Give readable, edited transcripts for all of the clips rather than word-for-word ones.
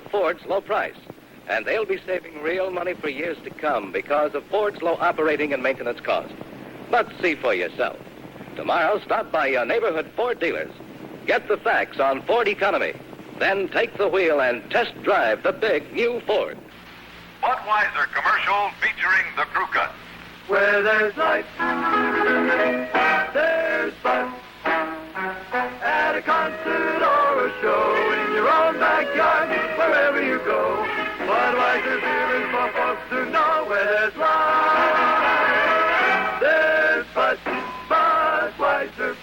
Ford's low price. And they'll be saving real money for years to come because of Ford's low operating and maintenance cost. But see for yourself. Tomorrow, stop by your neighborhood Ford dealers. Get the facts on Ford economy. Then take the wheel and test drive the big new Ford. Budweiser commercial featuring the crew cut. Where there's life, there's fun. At a concert or a show, in your own backyard, wherever you go. Budweiser beer is for folks who know where there's life. There's Budweiser.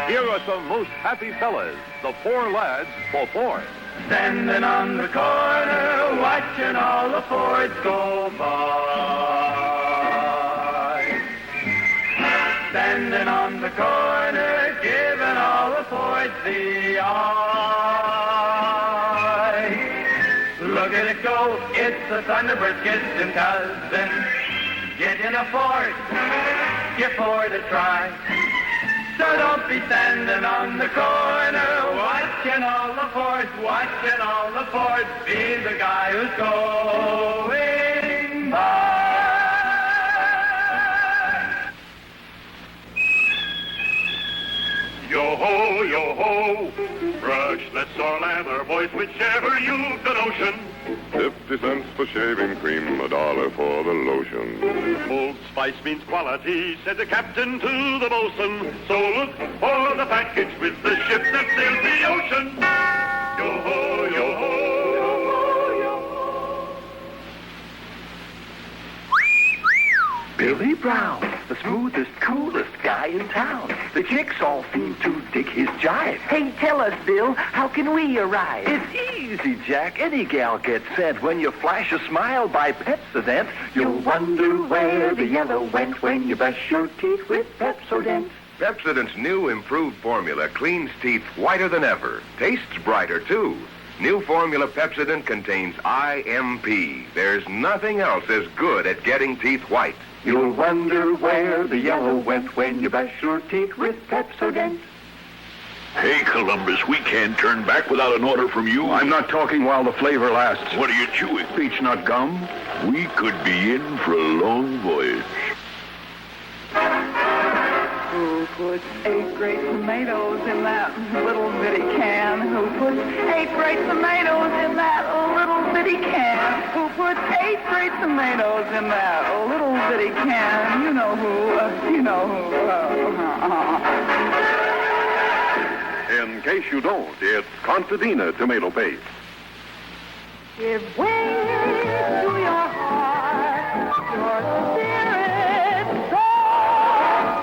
Here are some most happy fellas, the four lads for Ford. Standing on the corner, watching all the Fords go by. Standing on the corner, giving all the Fords the eye. Look at it go, it's the Thunderbird's distant cousin. Get in a Ford, give Ford a try. So don't be standing on the corner, watching all the Fords, watching all the Fords. Be the guy who's going by. Yo-ho, yo-ho, brushless or lather, boys, whichever you've the notion. 50 cents for shaving cream, $1 for the lotion. Old Spice means quality, said the captain to the bosun. So look for the package with the ship that sails the ocean. Yo-ho, yo-ho. Billy Brown, the smoothest, coolest guy in town. The chicks all seem to dig his jive. Hey, tell us, Bill, how can we arrive? It's easy, Jack. Any gal gets sent. When you flash a smile by Pepsodent, you'll wonder where the yellow went when you brush your teeth with Pepsodent. Pepsodent's new improved formula cleans teeth whiter than ever. Tastes brighter, too. New formula Pepsodent contains IMP. There's nothing else as good at getting teeth white. You'll wonder where the yellow went when you brush your teeth with Pepsodent. Hey, Columbus, we can't turn back without an order from you. I'm not talking while the flavor lasts. What are you chewing? Peach nut gum. We could be in for a long voyage. Who puts 8 great tomatoes in that little bitty can? Who puts 8 great tomatoes in that little bitty can? Who puts 8 great tomatoes in that little bitty can? You know who, you know who. In case you don't, it's Contadina tomato paste. Give way to your heart, your spirit soar.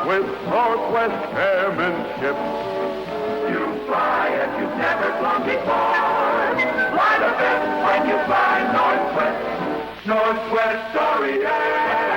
With Northwest airmanship, You fly as you've never flown before. Fly the best when you fly Northwest. Northwest Story Air.